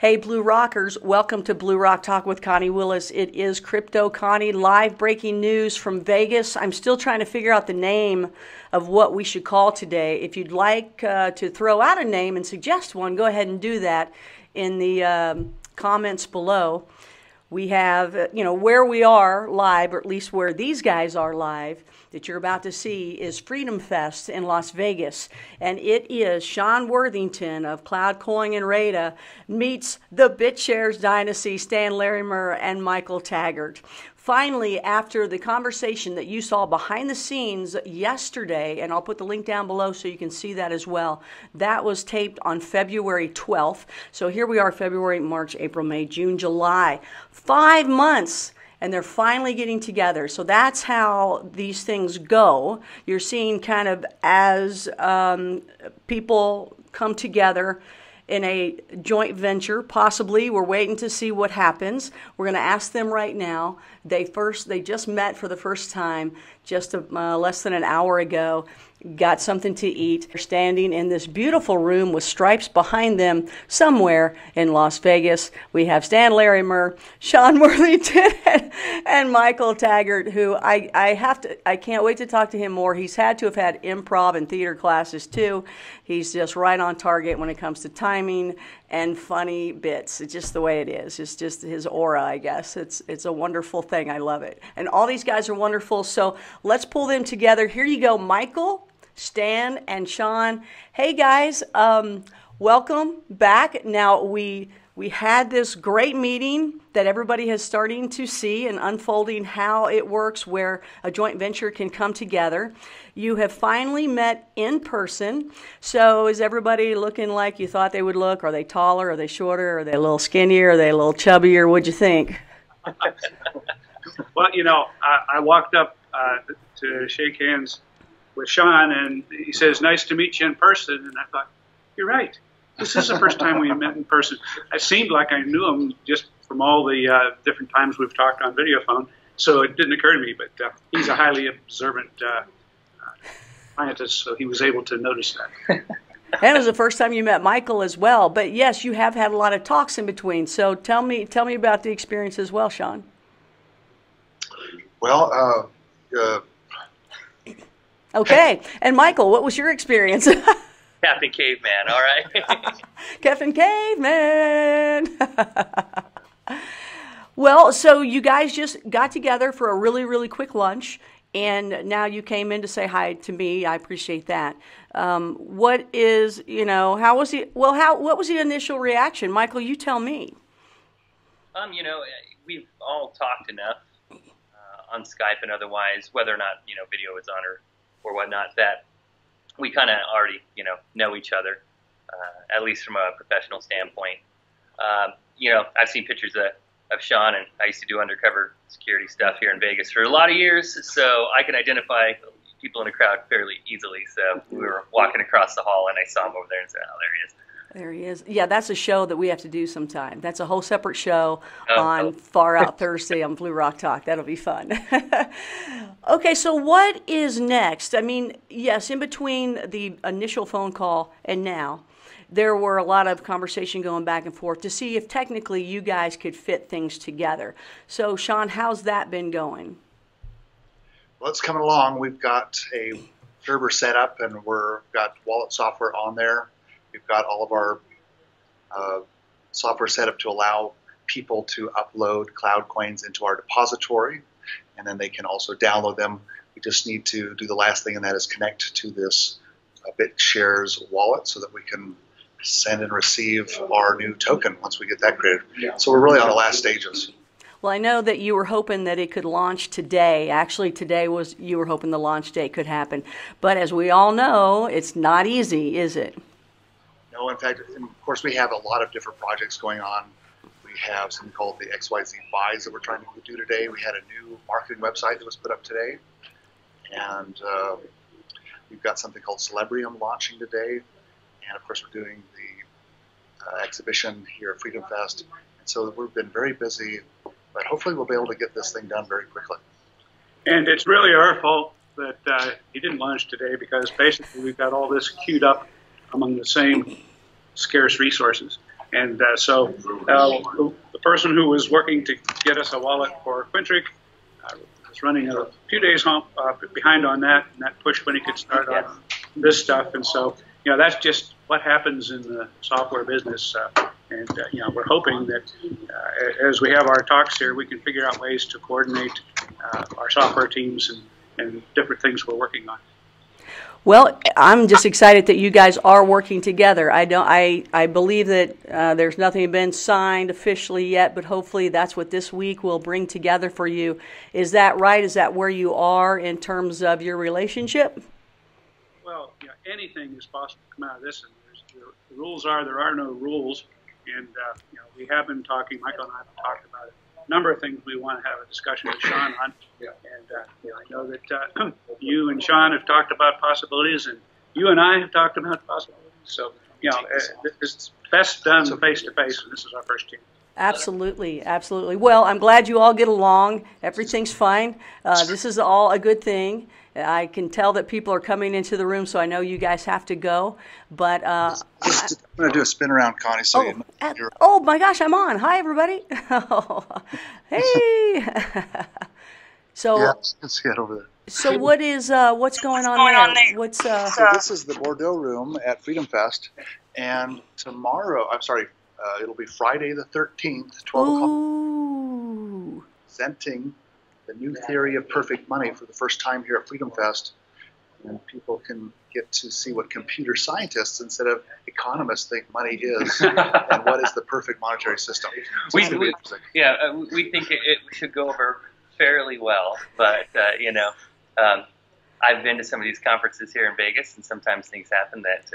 Hey, Blue Rockers, welcome to Blue Rock Talk with Connie Willis. It is Crypto Connie, live breaking news from Vegas. I'm still trying to figure out the name of what we should call today. If you'd like to throw out a name and suggest one, go ahead and do that in the comments below. We have, where we are live, or at least where these guys are live, that you're about to see is Freedom Fest in Las Vegas. And it is Sean Worthington of CloudCoin and RAIDA meets the BitShares Dynasty, Stan Larimer and Michael Taggart. Finally, after the conversation that you saw behind the scenes yesterday, and I'll put the link down below so you can see that as well, that was taped on February 12th. So here we are, February, March, April, May, June, July. 5 months. And they're finally getting together. So that's how these things go. You're seeing kind of as people come together in a joint venture, possibly. We're waiting to see what happens. We're going to ask them right now. They just met for the first time just less than an hour ago. Got something to eat. They're standing in this beautiful room with stripes behind them somewhere in Las Vegas. We have Stan Larimer, Sean Worthington, and Michael Taggart, who I can't wait to talk to him more. He's had to have had improv and theater classes too. He's just right on target when it comes to timing and funny bits. It's just the way it is. It's just his aura, I guess. It's a wonderful thing. I love it. And all these guys are wonderful. So let's pull them together. Here you go, Michael, Stan, and Sean. Hey guys, welcome back. Now we had this great meeting that everybody is starting to see and unfolding how it works, where a joint venture can come together. You have finally met in person. So is everybody looking like you thought they would look? Are they taller? Are they shorter? Are they a little skinnier? Are they a little chubbier? What'd you think? Well, I walked up to shake hands with Sean, and he says, "Nice to meet you in person." And I thought, you're right. This is the first time we met in person. It seemed like I knew him just from all the different times we've talked on video phone, so it didn't occur to me. But he's a highly observant scientist, so he was able to notice that. And it was the first time you met Michael as well. But yes, you have had a lot of talks in between. So tell me about the experience as well, Sean. Well, okay. And Michael, what was your experience? Captain Caveman, all right? Captain Caveman. Well, so you guys just got together for a really, really quick lunch, and now you came in to say hi to me. I appreciate that. What is, how was what was the initial reaction? Michael, you tell me. We've all talked enough on Skype and otherwise, whether or not, video is on or whatnot, that we kind of already, know each other, at least from a professional standpoint. I've seen pictures of Sean, and I used to do undercover security stuff here in Vegas for a lot of years, so I can identify people in the crowd fairly easily. So we were walking across the hall, and I saw him over there and said, "Oh, there he is." There he is. Yeah, that's a show that we have to do sometime. That's a whole separate show on Far Out Thursday on Blue Rock Talk. That'll be fun. Okay, so what is next? I mean, yes, in between the initial phone call and now, there were a lot of conversation going back and forth to see if technically you guys could fit things together. So, Sean, how's that been going? Well, it's coming along. We've got a server set up, and we've got wallet software on there. We've got all of our software set up to allow people to upload cloud coins into our depository, and then they can also download them. We just need to do the last thing, and that is connect to this BitShares wallet so that we can send and receive our new token once we get that created. So we're really on the last stages. Well, I know that you were hoping that it could launch today. Actually, you were hoping the launch date could happen. But as we all know, it's not easy, is it? No, in fact, of course, we have a lot of different projects going on. We have something called the XYZ Buys that we're trying to do today. We had a new marketing website that was put up today. And we've got something called Celebrium launching today. And, of course, we're doing the exhibition here at Freedom Fest. And so we've been very busy, but hopefully we'll be able to get this thing done very quickly. And it's really our fault that he didn't launch today, because basically we've got all this queued up among the same scarce resources. And so the person who was working to get us a wallet for Quintric was running a few days behind on that, and that pushed when he could start on this stuff. And so, that's just what happens in the software business. And we're hoping that as we have our talks here, we can figure out ways to coordinate our software teams and different things we're working on. Well, I'm just excited that you guys are working together. I believe that there's nothing been signed officially yet, but hopefully that's what this week will bring together for you. Is that right? Is that where you are in terms of your relationship? Well, anything is possible to come out of this, and the rules are there are no rules, and we have been talking. Michael and I have talked about a number of things we want to have a discussion with Sean on, and I know that you and Sean have talked about possibilities, and you and I have talked about possibilities. So it's best done face to face, and this is our first team. Absolutely, absolutely. Well, I'm glad you all get along. Everything's fine. This is all a good thing. I can tell that people are coming into the room, so I know you guys have to go. But I'm going to do a spin around, Connie. So oh my gosh, I'm on. Hi, everybody. Hey. So yeah, let's get over there. So what's going on there? So this is the Bordeaux room at Freedom Fest, and tomorrow, it'll be Friday the 13th, 12 o'clock, presenting the new theory of perfect money for the first time here at Freedom Fest. And people can get to see what computer scientists instead of economists think money is, and what is the perfect monetary system. So we think it should go over fairly well, but I've been to some of these conferences here in Vegas, and sometimes things happen that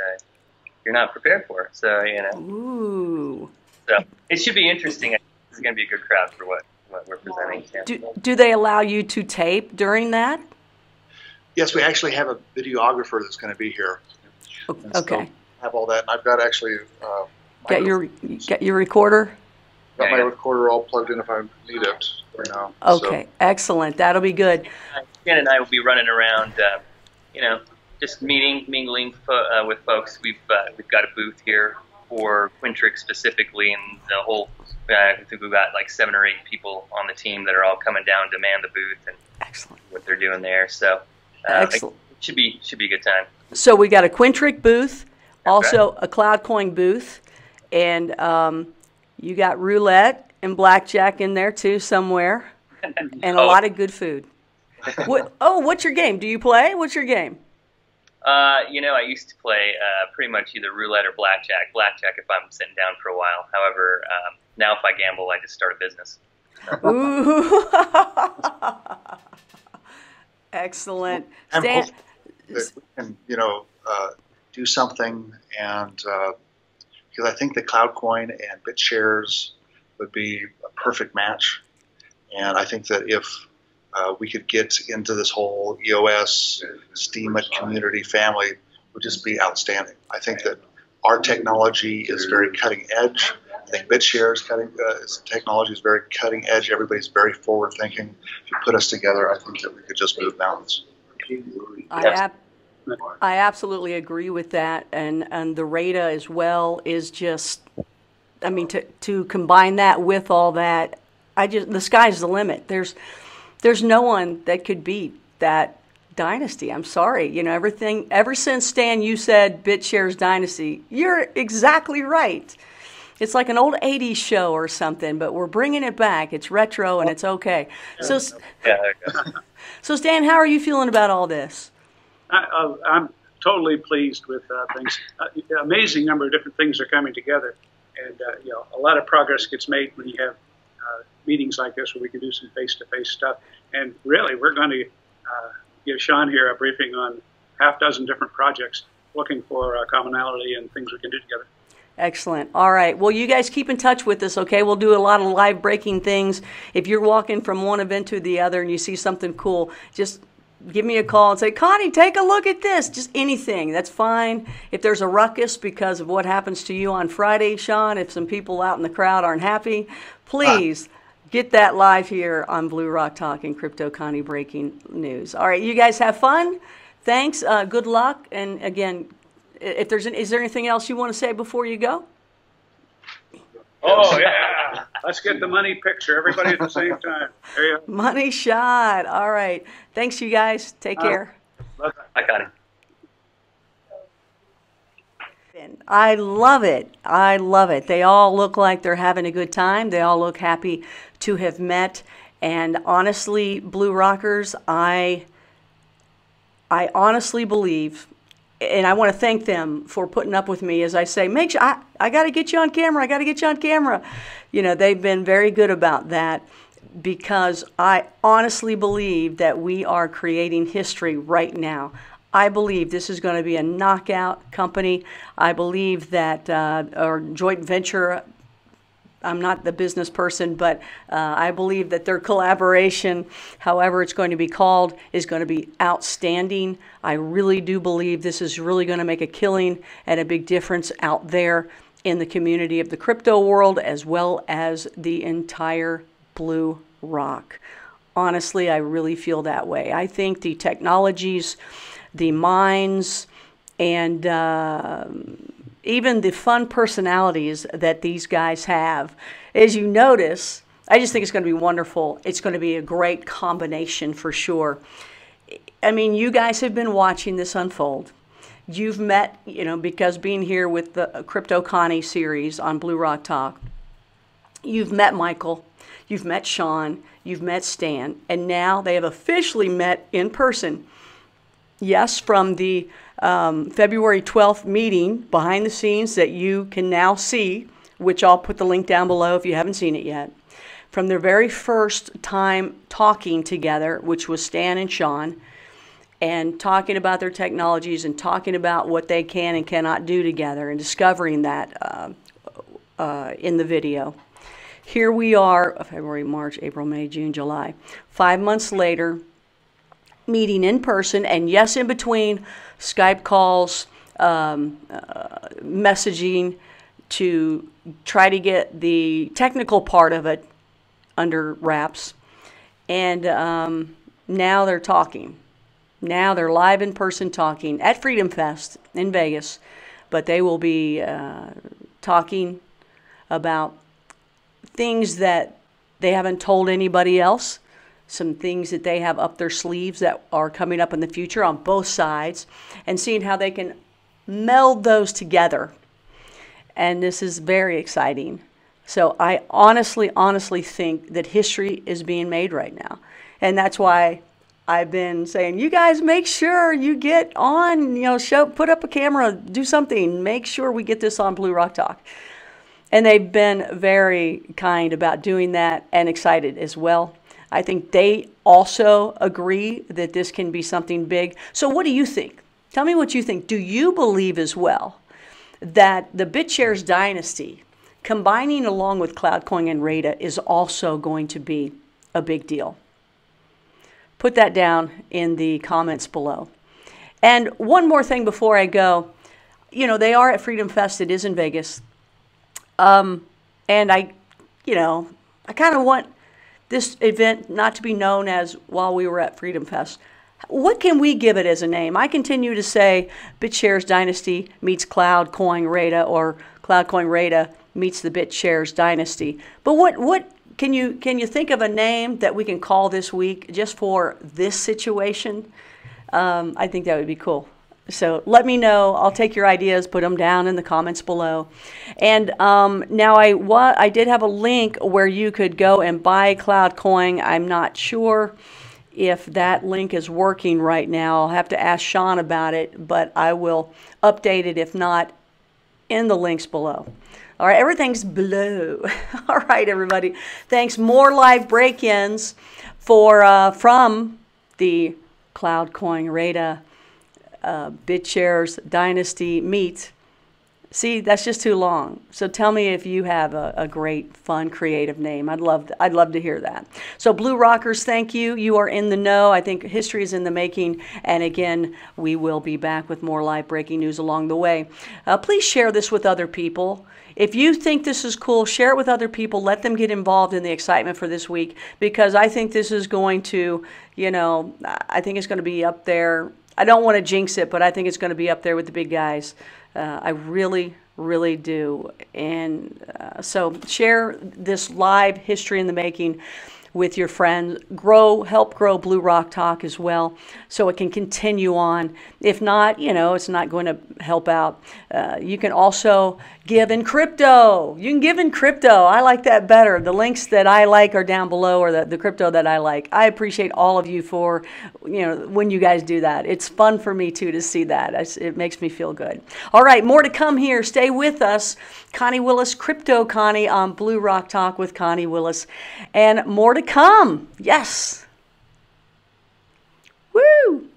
you're not prepared for. So Ooh. So it should be interesting. It's going to be a good crowd for what we're presenting. Yeah. Do they allow you to tape during that? Yes, we actually have a videographer that's going to be here. Okay. So have all that, and I've got actually get your recorder. Got my recorder all plugged in if I need it right now. Okay, excellent. That'll be good. Ken and I will be running around, just mingling with folks. We've got a booth here for Quintric specifically, and the whole. I think we've got like 7 or 8 people on the team that are all coming down to man the booth and excellent what they're doing there. So excellent. It should be a good time. So we got a Quintric booth, also a CloudCoin booth, and you got roulette and blackjack in there too somewhere, and a lot of good food. What's your game? Do you play? What's your game? I used to play pretty much either roulette or blackjack. Blackjack if I'm sitting down for a while. However, now if I gamble, I just start a business. Ooh. Excellent. And that we can, do something, and because I think the CloudCoin and BitShares would be a perfect match, and I think that if we could get into this whole EOS, Steemit community family, would just be outstanding. I think that our technology is very cutting edge. I think BitShares technology is very cutting edge. Everybody's very forward thinking. If you put us together, I think that we could just move mountains. I absolutely agree with that, and the RAIDA as well is just, to combine that with all that, the sky's the limit. There's no one that could beat that dynasty. I'm sorry. Everything, ever since Stan, you said BitShares Dynasty, you're exactly right. It's like an old 80s show or something, but we're bringing it back. It's retro and it's okay. So Stan, how are you feeling about all this? I'm totally pleased with things. Amazing number of different things are coming together, and a lot of progress gets made when you have meetings like this where we can do some face-to-face stuff. And really, we're going to give Sean here a briefing on half dozen different projects, looking for commonality and things we can do together. Excellent. All right. Well, you guys keep in touch with us, okay? We'll do a lot of live breaking things. If you're walking from one event to the other and you see something cool, just give me a call and say, Connie, take a look at this. Just anything. That's fine. If there's a ruckus because of what happens to you on Friday, Sean, if some people out in the crowd aren't happy, please get that live here on Blue Rock Talk and Crypto Connie Breaking News. All right. You guys have fun. Thanks. Good luck. And again, is there anything else you want to say before you go? Oh, yeah. Let's get the money picture. Everybody at the same time. There you go. Money shot. All right. Thanks, you guys. Take care. Hi, Connie. I love it. I love it. They all look like they're having a good time. They all look happy to have met. And honestly, Blue Rockers, I honestly believe, and I want to thank them for putting up with me as I say, make sure I got to get you on camera. I got to get you on camera. You know, they've been very good about that, because I honestly believe that we are creating history right now. I believe this is going to be a knockout company. I believe that our joint venture, I'm not the business person, but I believe that their collaboration, however it's going to be called, is going to be outstanding. I really do believe this is really going to make a killing and a big difference out there in the community of the crypto world, as well as the entire Blue Rock. Honestly, I really feel that way. I think the technologies, the minds, and even the fun personalities that these guys have, as you notice, I just think it's going to be wonderful. It's going to be a great combination for sure. I mean, you guys have been watching this unfold. You've met, you know, because being here with the Crypto Connie series on Blue Rock Talk, you've met Michael, you've met Sean, you've met Stan, and now they have officially met in person. Yes, from the February 12th meeting behind the scenes that you can now see, which I'll put the link down below if you haven't seen it yet. From their very first time talking together, which was Stan and Sean, and talking about their technologies and talking about what they can and cannot do together, and discovering that in the video. Here we are, February, March, April, May, June, July. 5 months later, meeting in person, and yes, in between Skype calls, messaging to try to get the technical part of it under wraps. And now they're talking. Now they're live in person talking at Freedom Fest in Vegas, but they will be talking about things that they haven't told anybody else, some things that they have up their sleeves that are coming up in the future on both sides, and seeing how they can meld those together. And this is very exciting. So I honestly think that history is being made right now. And that's why I've been saying, you guys make sure you get on, you know, put up a camera, do something, make sure we get this on Blue Rock Talk. And they've been very kind about doing that and excited as well. I think they also agree that this can be something big. So what do you think? Tell me what you think. Do you believe as well that the BitShares dynasty, combining along with CloudCoin and RAIDA, is also going to be a big deal? Put that down in the comments below. And one more thing before I go. You know, they are at Freedom Fest. It is in Vegas. And I kind of want this event not to be known as while we were at Freedom Fest. What can we give it as a name? I continue to say BitShares Dynasty meets CloudCoin RAIDA, or CloudCoin RAIDA meets the BitShares Dynasty. But what can you think of a name that we can call this week just for this situation? I think that would be cool. So let me know. I'll take your ideas, put them down in the comments below. And now I did have a link where you could go and buy CloudCoin. I'm not sure if that link is working right now. I'll have to ask Sean about it, but I will update it if not in the links below. All right, everything's below. All right, everybody. Thanks. More live break-ins from the CloudCoin RAIDA BitShares Dynasty meet. See, that's just too long. So tell me if you have a great, fun, creative name. I'd love to hear that. So Blue Rockers, thank you. You are in the know. I think history is in the making. And again, we will be back with more live breaking news along the way. Please share this with other people. If you think this is cool, share it with other people. Let them get involved in the excitement for this week, because I think this is going to, I think it's going to be up there. I don't want to jinx it, but I think it's going to be up there with the big guys. I really, really do. And so share this live history in the making with your friends. Help grow Blue Rock Talk as well, so it can continue on. If not, it's not going to help out. You can also give in crypto. You can give in crypto. I like that better. The links that I like are down below, or the crypto that I like. I appreciate all of you for, when you guys do that. It's fun for me too to see that. It makes me feel good. All right, more to come here. Stay with us. Connie Willis, Crypto Connie on Blue Rock Talk with Connie Willis, and more to come. Yes. Woo!